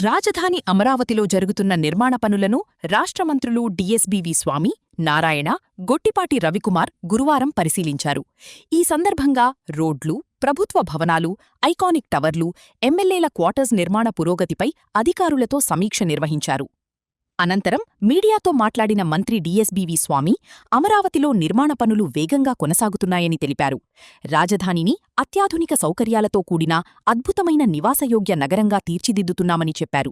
రాజధాని అమరావతిలో జరుగుతున్న నిర్మాణ పనులను రాష్ట్ర మంత్రులు డీఎస్బీవీ స్వామి, నారాయణ, గొట్టిపాటి రవికుమార్ గురువారం పరిశీలించారు. ఈ సందర్భంగా రోడ్లు, ప్రభుత్వ భవనాలు, ఐకానిక్ టవర్లు, ఎమ్మెల్యేల క్వార్టర్స్ నిర్మాణ పురోగతిపై అధికారులతో సమీక్ష నిర్వహించారు. అనంతరం మీడియాతో మాట్లాడిన మంత్రి డీఎస్బీవీ స్వామి, అమరావతిలో నిర్మాణ పనులు వేగంగా కొనసాగుతున్నాయని తెలిపారు. రాజధానిని అత్యాధునిక సౌకర్యాలతో కూడిన అద్భుతమైన నివాసయోగ్య నగరంగా తీర్చిదిద్దుతున్నామని చెప్పారు.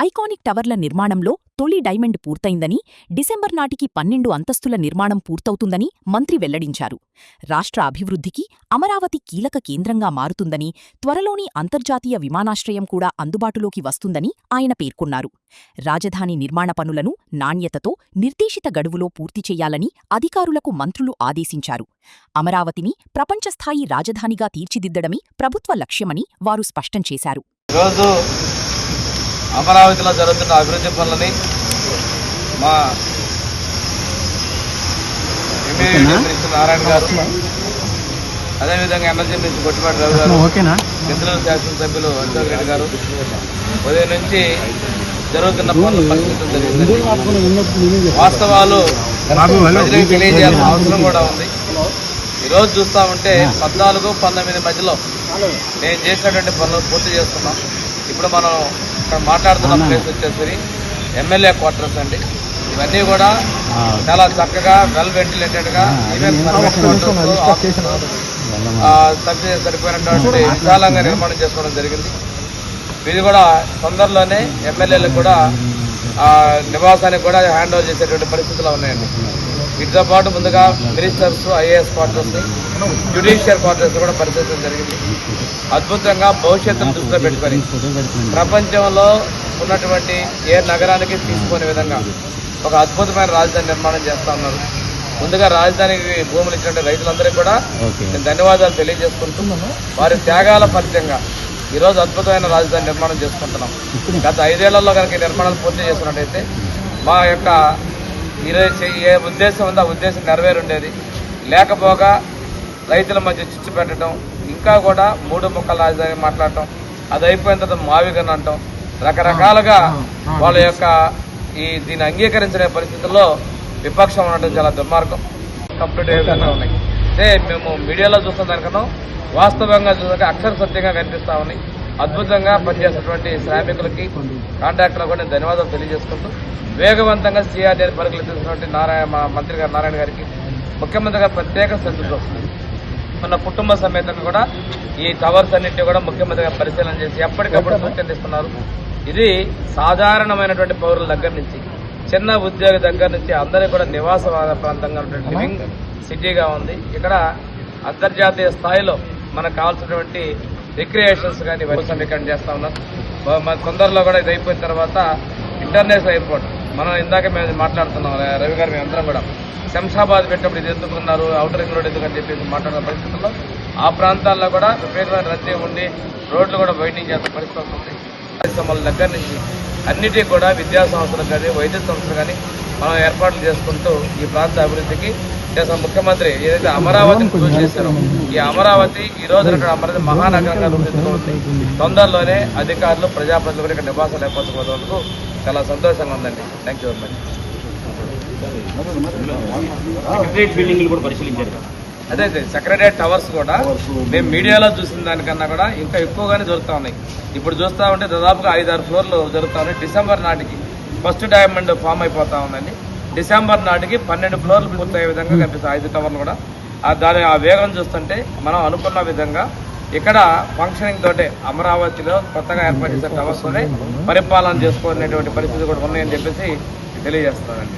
ఐకానిక్ టవర్ల నిర్మాణంలో తొలి డైమండ్ పూర్తయిందని, డిసెంబర్ నాటికి 12 అంతస్తుల నిర్మాణం పూర్తవుతుందని మంత్రి వెల్లడించారు. రాష్ట్ర అభివృద్ధికి అమరావతి కీలక కేంద్రంగా మారుతుందని, త్వరలోని అంతర్జాతీయ విమానాశ్రయం కూడా అందుబాటులోకి వస్తుందని ఆయన పేర్కొన్నారు. రాజధాని నిర్మాణ పనులను నాణ్యతతో, నిర్దేశిత గడువులో పూర్తి చేయాలని అధికారులకు మంత్రులు ఆదేశించారు. అమరావతిని ప్రపంచస్థాయి రాజధానిగా తీర్చిదిద్దడమే ప్రభుత్వ లక్ష్యమని వారు స్పష్టం చేశారు. అమరావతిలో జరుగుతున్న అభివృద్ధి పనులని మా ఎంపీ మినిస్టర్ నారాయణ గారు, అదేవిధంగా ఎనర్జీ మినిస్టర్ గొట్టిపాటి రవి గారు, మిత్రుల శాసనసభ్యులు అశోక్ రెడ్డి గారు ఉదయం నుంచి జరుగుతున్న పనులు పరిశీలించడం జరిగింది. వాస్తవాలు ప్రజలకు తెలియజేయాల్సిన అవసరం కూడా ఉంది. ఈరోజు చూస్తా ఉంటే 14-19 మధ్యలో నేను చేసినటువంటి పనులు పూర్తి చేస్తున్నాం. ఇప్పుడు మనం ఇక్కడ మాట్లాడుతున్న ప్లేస్ వచ్చేసరి ఎమ్మెల్యే క్వార్టర్స్ అండి. ఇవన్నీ కూడా చాలా చక్కగా వెల్ వెంటిలేటెడ్గా సరిపోయినటువంటి విశాలంగా నిర్మాణం చేసుకోవడం జరిగింది. ఇది కూడా తొందరలోనే ఎమ్మెల్యేలకు కూడా నివాసానికి కూడా హ్యాండ్ ఓవర్ చేసేటువంటి పరిస్థితులు ఉన్నాయండి. వీటితో పాటు ముందుగా ministers, IAS quarters, judicial quarters కూడా పరిశీలించడం జరిగింది. అద్భుతంగా భవిష్యత్తును దృష్టిలో పెట్టుకొని ప్రపంచంలో ఉన్నటువంటి ఏ నగరానికి తీసుకునే విధంగా ఒక అద్భుతమైన రాజధాని నిర్మాణం చేస్తా ఉన్నారు. ముందుగా రాజధానికి భూములు ఇచ్చినటువంటి రైతులందరికీ కూడా నేను ధన్యవాదాలు తెలియజేసుకుంటున్నాను. వారి త్యాగాల ఫలితంగా ఈరోజు అద్భుతమైన రాజధాని నిర్మాణం చేసుకుంటున్నాం. గత 5 ఏళ్లలో కనుక ఈ నిర్మాణాలు పూర్తి చేసుకున్నట్టయితే మా యొక్క ఏ ఉద్దేశం ఉందో ఆ ఉద్దేశం నెరవేరుండేది. లేకపోగా రైతుల మధ్య చిచ్చు పెట్టడం, ఇంకా కూడా 3 ముక్కల రాజధాని మాట్లాడటం, అది అయిపోయిన తర్వాత మావిగన్ అంటాం, రకరకాలుగా వాళ్ళ యొక్క దీన్ని అంగీకరించే పరిస్థితుల్లో విపక్షం ఉండటం చాలా దుర్మార్గం. కంప్లీట్ ఏ విధంగా ఉన్నాయి అంటే మేము మీడియాలో చూస్తున్న దానికన్నా వాస్తవంగా చూస్తుంటే అక్షర సత్యంగా కనిపిస్తా ఉన్నాయి. అద్భుతంగా పనిచేసినటువంటి శ్రామికులకి, కాంట్రాక్టర్లకు కూడా నేను ధన్యవాదాలు తెలియజేసుకుంటూ వేగవంతంగా సీఆర్డీని పరిగెత్తినటువంటి మంత్రి గారు నారాయణ గారికి, ముఖ్యమంత్రి గారు ప్రత్యేక శ్రద్ధ వస్తుంది. మన కుటుంబ సమేతంగా కూడా ఈ టవర్స్ అన్నింటినీ కూడా ముఖ్యమంత్రి గారు పరిశీలన చేసి ఎప్పటికప్పుడు సూచనలు ఇస్తున్నారు. ఇది సాధారణమైనటువంటి పౌరుల దగ్గర నుంచి, చిన్న ఉద్యోగి దగ్గర నుంచి అందరికీ కూడా నివాస ప్రాంతంగా ఉన్నటువంటి లివింగ్ సిటీగా ఉంది. ఇక్కడ అంతర్జాతీయ స్థాయిలో మనకు కావాల్సినటువంటి రిక్రియేషన్స్ కానీ సమీకరణ చేస్తా ఉన్నాం. మన తొందరలో కూడా ఇది అయిపోయిన తర్వాత ఇంటర్నేషనల్ ఎయిర్పోర్ట్, మనం ఇందాక మేము మాట్లాడుతున్నాం రవి గారు, మేమందరం కూడా శంషాబాద్ పెట్టినప్పుడు ఇది ఎందుకున్నారు, ఔటర్ రింగ్ రోడ్ ఎందుకని చెప్పేసి మాట్లాడిన పరిస్థితుల్లో ఆ ప్రాంతాల్లో కూడా విపరీతమైన రద్దీ ఉండి రోడ్లు కూడా వైండింగ్ చేసే పరిస్థితి వస్తుంది. పరిశ్రమల దగ్గర నుంచి అన్నిటికీ కూడా విద్యా సంస్థలు కానీ, వైద్య సంస్థలు కానీ మనం ఏర్పాట్లు చేసుకుంటూ ఈ ప్రాంత అభివృద్ధికి చేసిన ముఖ్యమంత్రి ఏదైతే అమరావతిని పూజ చేశారో, ఈ అమరావతి ఈ రోజు అమరావతి మహానగరంగా రూపొందించుకోవచ్చు. తొందరలోనే అధికారులు, ప్రజాప్రతినిధులు కూడా ఇక్కడ నివాసాలు ఏర్పరచుకోవడానికి చాలా సంతోషంగా ఉందండి. Thank you very much. అదే సెక్రటరియట్ టవర్స్ కూడా మేము మీడియాలో చూసిన దానికన్నా కూడా ఇంకా ఎక్కువగానే జరుగుతూ ఉన్నాయి. ఇప్పుడు చూస్తూ ఉంటే దాదాపుగా 5-6 ఫ్లోర్లు జరుగుతూ ఉన్నాయి. డిసెంబర్ నాటికి ఫస్ట్ డైమండ్ ఫామ్ అయిపోతా ఉందండి. డిసెంబర్ నాటికి 12 ఫ్లోర్లు పూర్తయ్యే విధంగా కనిపిస్తాయి 5 టవర్లు కూడా. దాని ఆ వేగం చూస్తుంటే మనం అనుకున్న విధంగా ఇక్కడ ఫంక్షనింగ్ తోటే అమరావతిలో కొత్తగా ఏర్పాటు చేసే టవర్స్తోనే పరిపాలన చేసుకునేటువంటి పరిస్థితి కూడా ఉన్నాయని చెప్పేసి తెలియజేస్తానండి.